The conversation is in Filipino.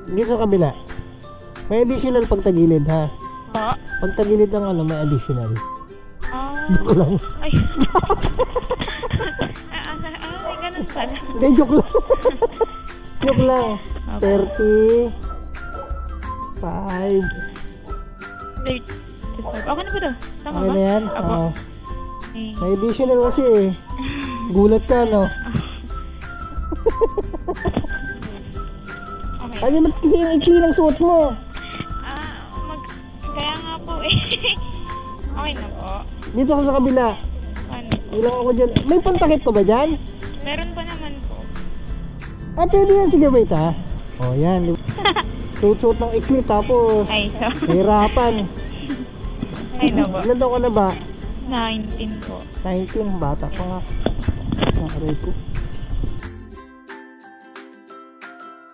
Dito sa kabila. May additional pag tagilid ha. Po? Pag tagilid ang ano, may additional. Ah. Joke lang. Ay. Ay, ganun pala. Hindi, joke lang. Joke lang. 30. 5. 35. Okay na ba ito? Tama Okay ba? na yan? Apo. Oo. Okay. May additional kasi eh. Gulat ka, no? Okay. Ay, ba't kasi yung ikli ng suot mo? Kaya nga po eh. Okay na po. Dito ka sa kabila. Ano? Ilang ako dyan. May pantakip ka ba dyan? Meron pa naman po. Ah, pwede yan. Sige, wait ha. O, yan. Suot-suot ng ikli tapos Ay, so. hirapan. Ay na po. Ilan taon ka na ba? 19 po. 19. Bata pa nga. Aray ko.